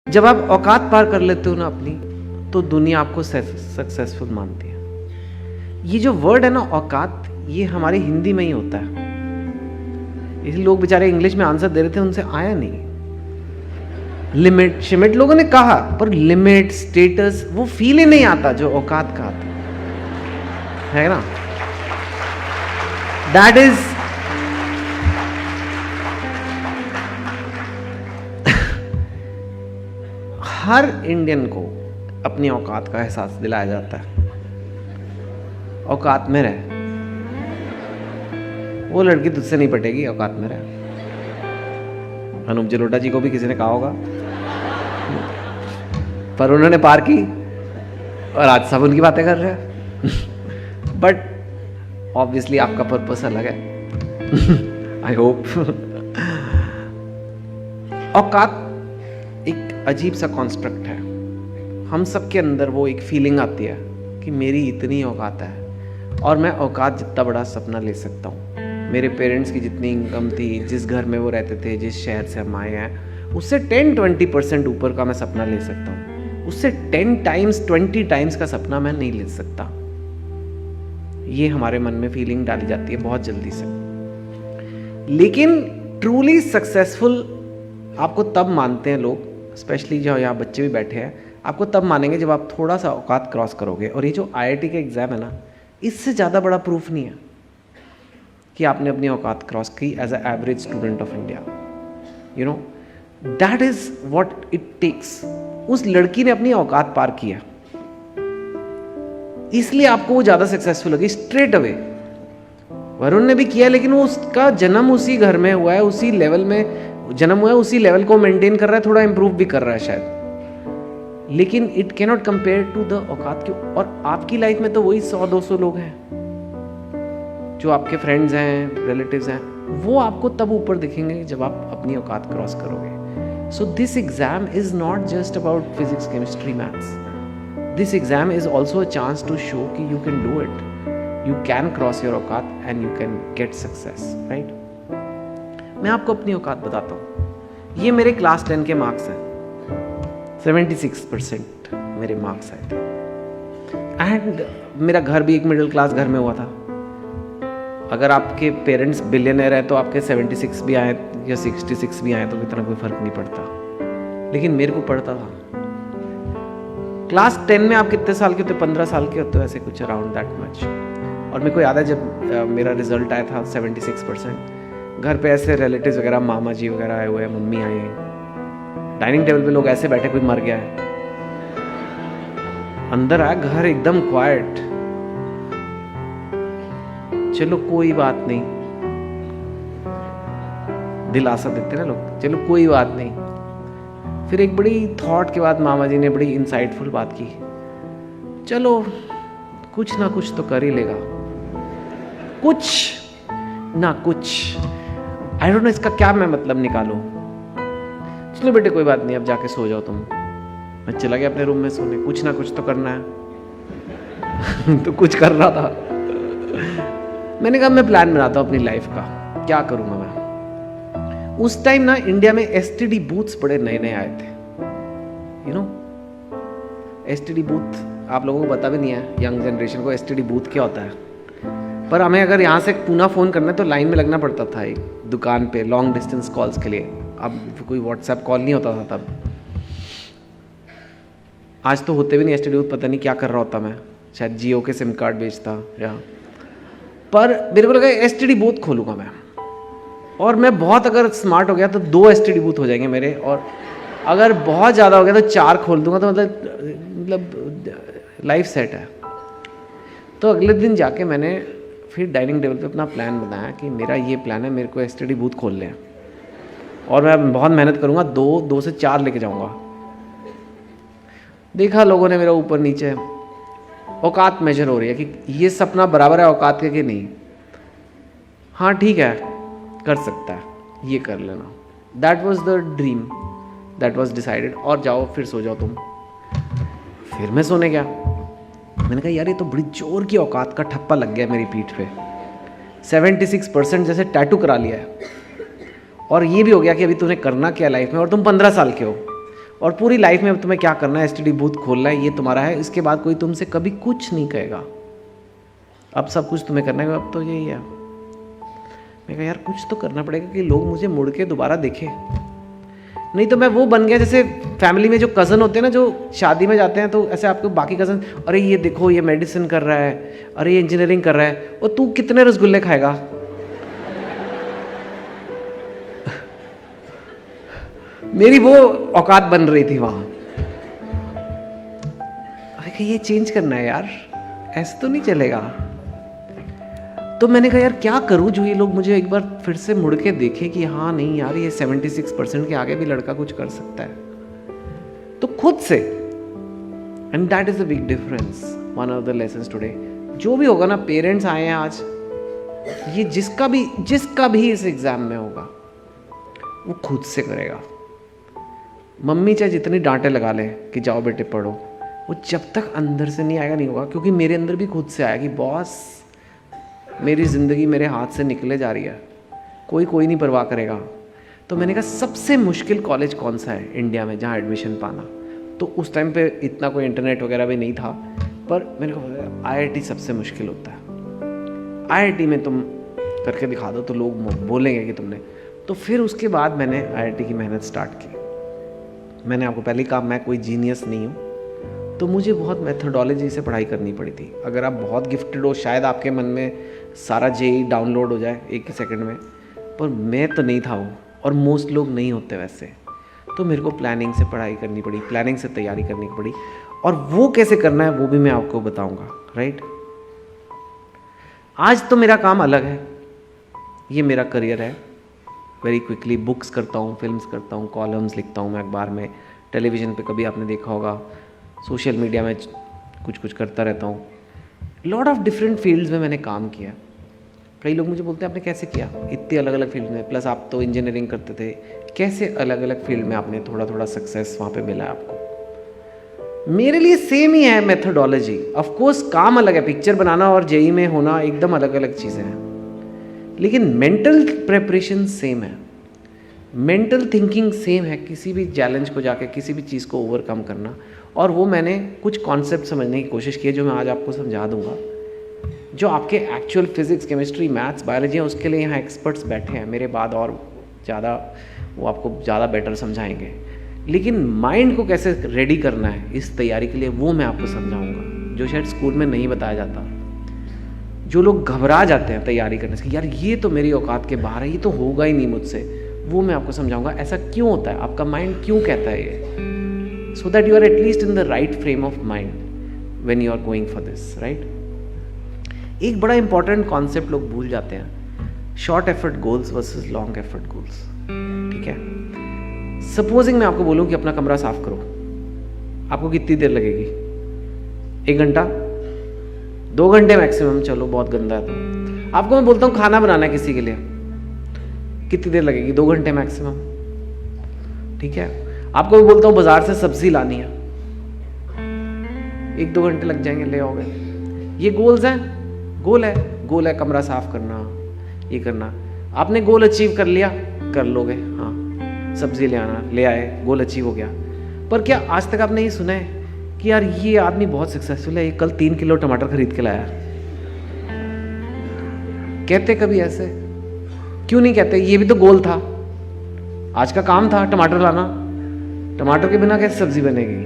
जब आप औकात पार कर लेते हो ना अपनी, तो दुनिया आपको सक्सेसफुल मानती है। ये जो वर्ड है ना औकात, ये हमारी हिंदी में ही होता है। इसलिए लोग बेचारे इंग्लिश में आंसर दे रहे थे, उनसे आया नहीं। लिमिट शिमिट लोगों ने कहा, पर लिमिट स्टेटस वो फील ही नहीं आता जो औकात का आता है ना। दैट इज हर इंडियन को अपनी औकात का एहसास दिलाया जाता है। औकात में रह, वो लड़की तुझसे नहीं पटेगी, औकात में रह। अनूप जलोटा जी को भी किसी ने कहा होगा, पर उन्होंने पार की और आज सब उनकी बातें कर रहे हैं। बट ऑब्वियसली आपका पर्पस अलग है। I hope. औकात एक अजीब सा कॉन्स्ट्रक्ट है। हम सब के अंदर वो एक फीलिंग आती है कि मेरी इतनी औकात है और मैं औकात जितना बड़ा सपना ले सकता हूँ। मेरे पेरेंट्स की जितनी इनकम थी, जिस घर में वो रहते थे, जिस शहर से हम आए हैं, उससे 10-20% ऊपर का मैं सपना ले सकता हूँ। उससे 10 टाइम्स 20 टाइम्स का सपना मैं नहीं ले सकता। ये हमारे मन में फीलिंग डाली जाती है बहुत जल्दी से। लेकिन ट्रूली सक्सेसफुल आपको तब मानते हैं लोग, स्पेशली जो यहाँ बच्चे भी बैठे हैं, आपको तब मानेंगे जब आप थोड़ा सा औकात क्रॉस करोगे। और ये जो IIT का एग्ज़ाम है ना, इससे ज़्यादा बड़ा प्रूफ नहीं है कि आपने अपनी औकात क्रॉस की as a average student of India. You know, that is what it takes. उस लड़की ने अपनी औकात पार किया, इसलिए आपको वो ज़्यादा सक्सेसफुल लगी स्ट्रेट अवे। वरुण ने भी किया, लेकिन वो उसका जन्म उसी घर में हुआ है, उसी लेवल में जन्म हुआ है, उसी लेवल को मेंटेन कर रहा है, थोड़ा इंप्रूव भी कर रहा है शायद। लेकिन it can not compare to the औकात क्यों। और आपकी लाइफ में तो वही 100-200 लोग हैं जो आपके फ्रेंड्स हैं, रिलेटिव्स हैं, वो आपको तब ऊपर दिखेंगे जब आप अपनी औकात क्रॉस करोगे। So this exam is not just about physics, chemistry, maths. This exam is also a chance to show कि you can do it, you can cross your औकात and you can get success, right. मैं आपको अपनी औकात बताता हूँ। ये मेरे क्लास 10 के मार्क्स हैं। 76% मेरे मार्क्स आए थे। एंड मेरा घर भी एक मिडिल क्लास घर में हुआ था। अगर आपके पेरेंट्स बिलियनर हैं तो आपके 76 भी आए या 66 भी आए तो इतना कोई फर्क नहीं पड़ता, लेकिन मेरे को पड़ता था। क्लास 10 में आप कितने साल के होते? 15 साल के होते हो, ऐसे कुछ अराउंड दैट मच। और मेरे को याद है जब मेरा रिजल्ट आया था 76%, घर पे ऐसे रिलेटिव्स वगैरह, मामा जी वगैरह आए हुए हैं, मम्मी आई है, डाइनिंग टेबल पे लोग ऐसे बैठे, कोई मर गया है। अंदर आया, घर एकदम क्वाइट। चलो कोई बात नहीं, दिलासा देते ना लोग, चलो कोई बात नहीं। फिर एक बड़ी थॉट के बाद मामा जी ने बड़ी इंसाइटफुल बात की, चलो कुछ ना कुछ तो कर ही लेगा, कुछ ना कुछ। आई डोंट नो इसका क्या मैं मतलब निकालूं। चलो बेटे कोई बात नहीं, अब जाके सो जाओ तुम। मैं चला गया अपने रूम में सोने। कुछ ना कुछ तो करना है। तो कुछ कर रहा था। मैंने कहा मैं प्लान बनाता हूँ अपनी लाइफ का, क्या करूँगा मैं। उस टाइम ना इंडिया में STD बूथ्स बड़े नए नए आए थे। यू नो, STD बूथ आप लोगों को पता भी नहीं है, यंग जनरेशन को STD बूथ क्या होता है। पर हमें अगर यहाँ से पूना फ़ोन करना है तो लाइन में लगना पड़ता था एक दुकान पे लॉन्ग डिस्टेंस कॉल्स के लिए। अब कोई व्हाट्सएप कॉल नहीं होता था तब। आज तो होते भी नहीं STD बूथ, पता नहीं क्या कर रहा होता मैं, शायद जियो के सिम कार्ड बेचता या। पर मेरे को लगा STD बूथ खोलूँगा मैं, और मैं बहुत अगर स्मार्ट हो गया तो 2 STD बूथ हो जाएंगे मेरे, और अगर बहुत ज़्यादा हो गया तो 4 खोल दूंगा, तो मतलब लाइफ सेट है। तो अगले दिन जाके मैंने फिर डाइनिंग टेबल पे अपना प्लान बनाया कि मेरा ये प्लान है, मेरे को STD बूथ खोल लें और मैं बहुत मेहनत करूँगा, 2 से 4 लेके जाऊँगा। देखा लोगों ने मेरा ऊपर नीचे, औकात मेजर हो रही है कि ये सपना बराबर है औकात के कि नहीं। हाँ ठीक है, कर सकता है, ये कर लेना। That was the dream, that was decided. और जाओ फिर सो जाओ तुम। फिर मैं सोने गया। मैंने कहा यार ये तो बड़ी जोर की औकात का ठप्पा लग गया मेरी पीठ पे। 76% जैसे टैटू करा लिया है। और ये भी हो गया कि अभी तूने करना क्या लाइफ में, और तुम 15 साल के हो। और पूरी लाइफ में अब तुम्हें क्या करना है, एसटीडी बूथ खोलना है, ये तुम्हारा है, इसके बाद कोई तुमसे कभी कुछ नहीं कहेगा, अब सब कुछ तुम्हें करना है, अब तो यही है। मैं कहा यार कुछ तो करना पड़ेगा कि लोग मुझे मुड़ के दोबारा देखें, नहीं तो मैं वो बन गया जैसे फैमिली में जो कज़न होते हैं ना, जो शादी में जाते हैं तो ऐसे आपको बाकी कज़न, अरे ये देखो ये मेडिसिन कर रहा है, अरे ये इंजीनियरिंग कर रहा है, और तू कितने रसगुल्ले खाएगा। मेरी वो औकात बन रही थी वहां। अरे ये चेंज करना है यार, ऐसे तो नहीं चलेगा। तो मैंने कहा यार क्या करूं जो ये लोग मुझे एक बार फिर से मुड़ के देखें कि हाँ नहीं यार ये 76% के आगे भी लड़का कुछ कर सकता है। तो खुद से, and that is a big difference, one of the lessons today. जो भी होगा ना, पेरेंट्स आए हैं आज, ये जिसका भी इस एग्जाम में होगा वो खुद से करेगा। मम्मी चाहे जितनी डांटे लगा ले कि जाओ बेटे पढ़ो, वो जब तक अंदर से नहीं आएगा नहीं होगा। क्योंकि मेरे अंदर भी खुद से आया कि बॉस मेरी ज़िंदगी मेरे हाथ से निकले जा रही है, कोई नहीं परवाह करेगा। तो मैंने कहा सबसे मुश्किल कॉलेज कौन सा है इंडिया में जहाँ एडमिशन पाना। तो उस टाइम पे इतना कोई इंटरनेट वगैरह भी नहीं था, पर मैंने कहा IIT सबसे मुश्किल होता है, IIT में तुम करके दिखा दो तो लोग बोलेंगे कि तुमने। तो फिर उसके बाद मैंने IIT की मेहनत स्टार्ट की। मैंने आपको पहले कहा मैं कोई जीनियस नहीं हूँ, तो मुझे बहुत मेथोडोलॉजी से पढ़ाई करनी पड़ी थी। अगर आप बहुत गिफ्टेड हो शायद आपके मन में सारा JEE डाउनलोड हो जाए एक ही सेकंड में, पर मैं तो नहीं था वो, और मोस्ट लोग नहीं होते वैसे। तो मेरे को प्लानिंग से पढ़ाई करनी पड़ी, प्लानिंग से तैयारी करनी पड़ी, और वो कैसे करना है वो भी मैं आपको बताऊंगा। राइट, आज तो मेरा काम अलग है, ये मेरा करियर है। वेरी क्विकली बुक्स करता हूँ, फिल्म्स करता हूँ, कॉलम्स लिखता हूँ मैं अखबार में, टेलीविज़न पे कभी आपने देखा होगा, सोशल मीडिया में कुछ करता रहता हूँ। लॉट ऑफ डिफरेंट फील्ड्स में मैंने काम किया। कई लोग मुझे बोलते हैं आपने कैसे किया इतनी अलग अलग फील्ड में, प्लस आप तो इंजीनियरिंग करते थे, कैसे अलग अलग फील्ड में आपने थोड़ा थोड़ा सक्सेस वहाँ पे मिला आपको। मेरे लिए सेम ही है मेथोडोलॉजी। ऑफ कोर्स काम अलग है, पिक्चर बनाना और JEE में होना एकदम अलग अलग चीज़ें हैं, लेकिन मेंटल प्रेपरेशन सेम है, मेंटल थिंकिंग सेम है, किसी भी चैलेंज को जाके किसी भी चीज़ को ओवरकम करना। और वो मैंने कुछ कॉन्सेप्ट समझने की कोशिश की है जो मैं आज आपको समझा दूंगा, जो आपके actual physics, chemistry, maths, biology है, उसके लिए यहाँ एक्सपर्ट्स बैठे हैं मेरे बाद, और ज़्यादा वो आपको ज़्यादा बेटर समझाएंगे। लेकिन माइंड को कैसे रेडी करना है इस तैयारी के लिए, वो मैं आपको समझाऊंगा, जो शायद स्कूल में नहीं बताया जाता। जो लोग घबरा जाते हैं तैयारी करने से, यार ये तो मेरी औकात के बाहर है, ये तो होगा ही नहीं मुझसे, वो मैं आपको समझाऊंगा ऐसा क्यों होता है, आपका माइंड क्यों कहता है ये, so that you are at least in the right frame of mind when you are going for this, right? एक बड़ा इंपॉर्टेंट कॉन्सेप्ट लोग भूल जाते हैं, short effort goals versus long effort goals. ठीक है, सपोजिंग मैं आपको बोलूं कि अपना कमरा साफ करो, आपको कितनी देर लगेगी? 1 घंटा, 2 घंटे मैक्सिमम, चलो बहुत गंदा है तो। आपको मैं बोलता हूँ खाना बनाना है किसी के लिए, कितनी देर लगेगी? 2 घंटे मैक्सिमम। ठीक है, आपको मैं बोलता हूँ बाजार से सब्जी लानी है, 1-2 घंटे लग जाएंगे, ले आओगे। ये गोल्स हैं, गोल है कमरा साफ करना, ये करना। आपने गोल अचीव कर लिया, कर लोगे, हाँ सब्जी ले आना, ले आए, गोल अचीव हो गया। पर क्या आज तक आपने ये सुना है कि यार ये आदमी बहुत सक्सेसफुल है, ये कल 3 किलो टमाटर खरीद के लाया? कहते कभी ऐसे? क्यों नहीं कहते? ये भी तो गोल था, आज का काम था टमाटर लाना, टमाटर के बिना कैसे सब्जी बनेगी?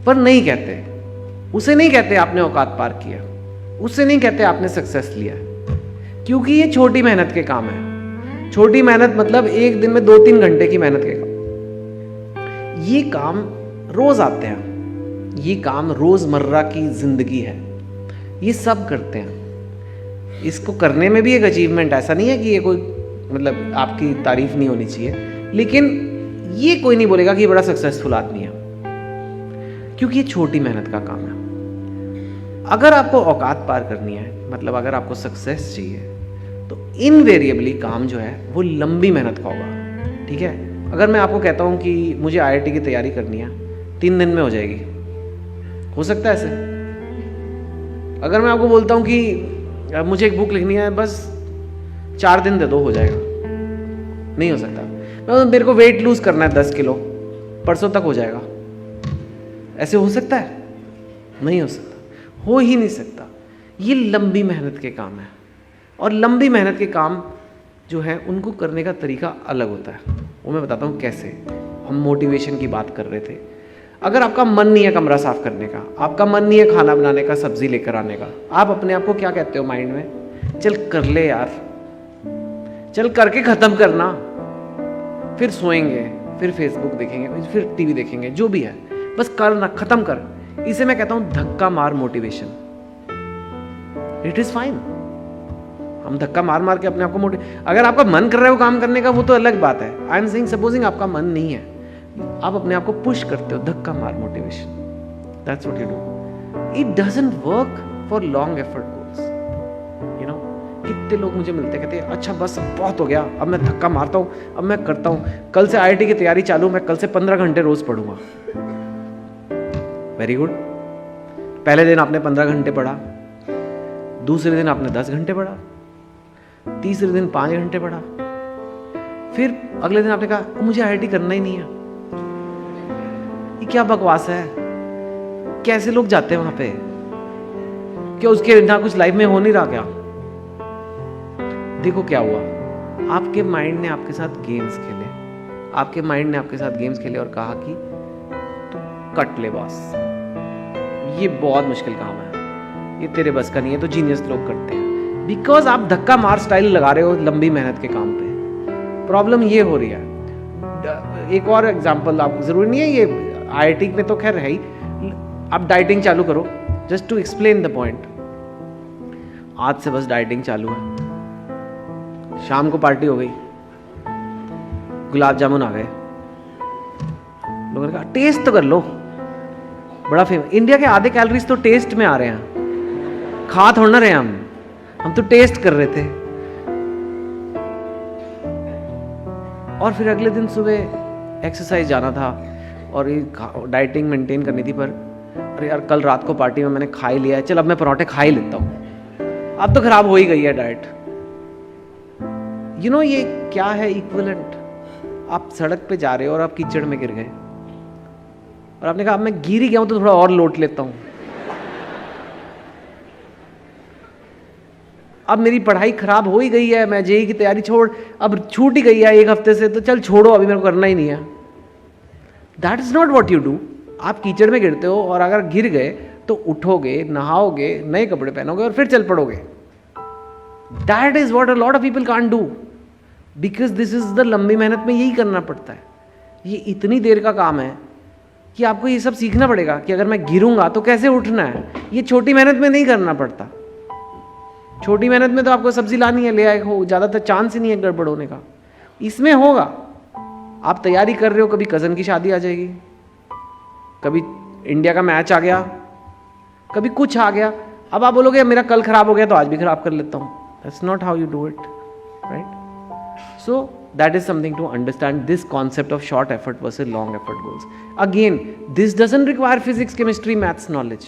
पर नहीं कहते, उसे नहीं कहते आपने औकात पार किया, उससे नहीं कहते आपने सक्सेस लिया, क्योंकि ये छोटी मेहनत के काम है। छोटी मेहनत मतलब एक दिन में 2-3 घंटे की मेहनत के काम। ये काम रोज आते हैं, ये काम रोजमर्रा की जिंदगी है, ये सब करते हैं। इसको करने में भी एक अचीवमेंट, ऐसा नहीं है कि ये कोई मतलब आपकी तारीफ नहीं होनी चाहिए, लेकिन ये कोई नहीं बोलेगा कि ये बड़ा सक्सेसफुल आदमी है, क्योंकि ये छोटी मेहनत का काम है। अगर आपको औकात पार करनी है, मतलब अगर आपको सक्सेस चाहिए, तो इनवेरिएबली काम जो है वो लंबी मेहनत का होगा। ठीक है, अगर मैं आपको कहता हूँ कि मुझे IIT की तैयारी करनी है, 3 दिन में हो जाएगी, हो सकता है ऐसे? अगर मैं आपको बोलता हूँ कि मुझे एक बुक लिखनी है, बस 4 दिन दे दो, हो जाएगा? नहीं हो सकता। मेरे को वेट लूज करना है 10 किलो, परसों तक हो जाएगा। ऐसे हो सकता है? नहीं हो सकता, हो ही नहीं सकता। ये लंबी मेहनत के काम है, और लंबी मेहनत के काम जो है उनको करने का तरीका अलग होता है। वो मैं बताता हूँ कैसे। हम मोटिवेशन की बात कर रहे थे। अगर आपका मन नहीं है कमरा साफ करने का, आपका मन नहीं है खाना बनाने का, सब्जी लेकर आने का, आप अपने आप को क्या कहते हो माइंड में? चल कर ले यार, चल करके ख़त्म करना, फिर सोएंगे, फिर फेसबुक देखेंगे, फिर टीवी देखेंगे, जो भी है बस करना, ख़त्म कर। इसे मैं कहता हूँ धक्का मार मोटिवेशन। It is fine. हम धक्का मार मार के अपने आप को अगर आपका मन कर रहा है वो काम करने का, वो तो अलग बात है। आई एम सेइंग सपोजिंग आपका मन नहीं है, आप अपने आप को पुश करते हो, धक्का मार motivation. That's what you do. It doesn't work for long effort goals. You know, कितने लोग मुझे मिलते कहते हैं अच्छा बस बहुत हो गया, अब मैं धक्का मारता हूँ, अब मैं करता हूँ, कल से IIT की तैयारी चालू, मैं कल से 15 घंटे रोज पढ़ूंगा। Very good. पहले दिन आपने 15 घंटे पढ़ा, दूसरे दिन आपने 10 घंटे पढ़ा, तीसरे दिन 5 घंटे पढ़ा, फिर अगले दिन आपने कहा मुझे IIT करना ही नहीं है। ये क्या बकवास है? कैसे लोग जाते हैं वहां पे? क्या उसके ना कुछ लाइफ में हो नहीं रहा क्या? देखो क्या हुआ, आपके माइंड ने आपके साथ गेम्स खेले, आपके माइंड ने आपके साथ गेम्स खेले और कहा कि तू कट ले बॉस, ये बहुत मुश्किल काम है, ये तेरे बस का नहीं है, तो जीनियस लोग करते हैं। बिकॉज आप धक्का मार स्टाइल लगा रहे हो लंबी मेहनत के काम पे। प्रॉब्लम ये हो रही है। एक और एग्जांपल, आप जरूरी नहीं है ये IIT में तो खैर है ही, आप डाइटिंग चालू करो, just to explain the point. आज से बस डाइटिंग चालू है, शाम को पार्टी हो गई, गुलाब जामुन आ गए, लोगों ने कहा टेस्ट तो कर लो, बड़ा फेमस। इंडिया के आधे कैलोरीज तो टेस्ट में आ रहे हैं, खा थोड़ा ना रहे हम तो टेस्ट कर रहे थे। और फिर अगले दिन सुबह एक्सरसाइज जाना था और ये डाइटिंग मेंटेन करनी थी, पर अरे यार कल रात को पार्टी में मैंने खा ही लिया है, चल अब मैं पराठे खा ही लेता हूँ। अब तो खराब हो ही गई है डाइट। यू नो ये क्या है इक्विवेलेंट? आप सड़क पे जा रहे हो और आप कीचड़ में गिर गए और आपने कहा अब मैं गिर ही गया हूं तो थोड़ा और लोट लेता हूं, अब मेरी पढ़ाई खराब हो ही गई है, मैं JEE की तैयारी छोड़, अब छूट ही गई है 1 हफ्ते से, तो चल छोड़ो अभी मेरे को करना ही नहीं है। That is not what you do. आप कीचड़ में गिरते हो और अगर गिर गए तो उठोगे, नहाओगे, नए कपड़े पहनोगे और फिर चल पड़ोगे। That is what a lot of people can't do, because this is the लंबी मेहनत में यही करना पड़ता है। ये इतनी देर का काम है कि आपको ये सब सीखना पड़ेगा कि अगर मैं गिरूंगा तो कैसे उठना है। ये छोटी मेहनत में नहीं करना पड़ता। छोटी मेहनत में तो आपको सब्जी लानी है, ले आए हो, ज़्यादातर चांस ही नहीं है गड़बड़ होने का। इसमें होगा, आप तैयारी कर रहे हो, कभी कज़न की शादी आ जाएगी, कभी इंडिया का मैच आ गया, कभी कुछ आ गया, अब आप बोलोगे मेरा कल खराब हो गया तो आज भी खराब कर लेता हूँ। That's not how you do it, right? So that is something to understand, this concept of short effort versus long effort goals. Again, this doesn't require physics, chemistry, maths knowledge.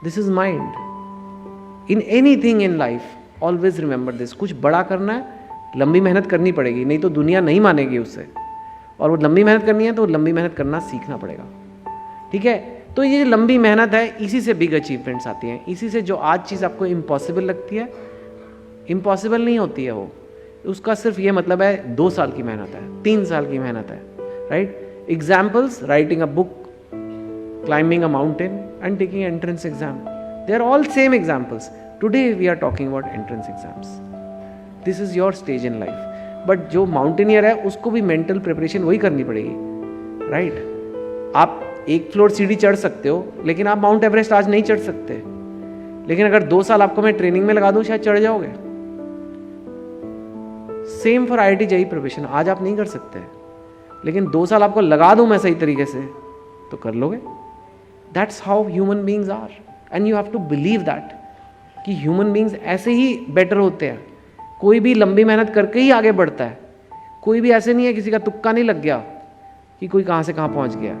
This is mind. In anything in life, always remember this. कुछ बड़ा करना है, लंबी मेहनत करनी पड़ेगी, नहीं तो दुनिया नहीं मानेगी उससे। और वो लंबी मेहनत करनी है तो लंबी मेहनत करना सीखना पड़ेगा। ठीक है? तो ये लंबी मेहनत है, इसी से बिग अचीवमेंट्स आती हैं। इसी से जो आज चीज़ आपको इम्पॉसिबल लगती है, इम्पॉसिबल नहीं होती है वो। उसका सिर्फ ये मतलब है 2 साल की मेहनत है, 3 साल की मेहनत है, right? Examples, writing a book, climbing a mountain and taking entrance exam, they are all same examples. Today we are talking about entrance exams. This is your stage in life. But जो mountaineer है उसको भी mental preparation वही करनी पड़ेगी, right? आप 1 floor सीढ़ी चढ़ सकते हो, लेकिन आप माउंट एवरेस्ट आज नहीं चढ़ सकते। लेकिन अगर 2 साल आपको मैं ट्रेनिंग में लगा दूं, शायद चढ़ जाओगे। Same for IIT JEE preparation. आज आप नहीं कर सकते, लेकिन 2 साल आपको लगा दूं मैं सही तरीके से तो कर लोगे। That's how human beings are, and you have to believe that कि ह्यूमन बींग्स ऐसे ही बेटर होते हैं। कोई भी लंबी मेहनत करके ही आगे बढ़ता है। कोई भी ऐसे नहीं है, किसी का तुक्का नहीं लग गया कि कोई कहाँ से कहाँ पहुँच गया।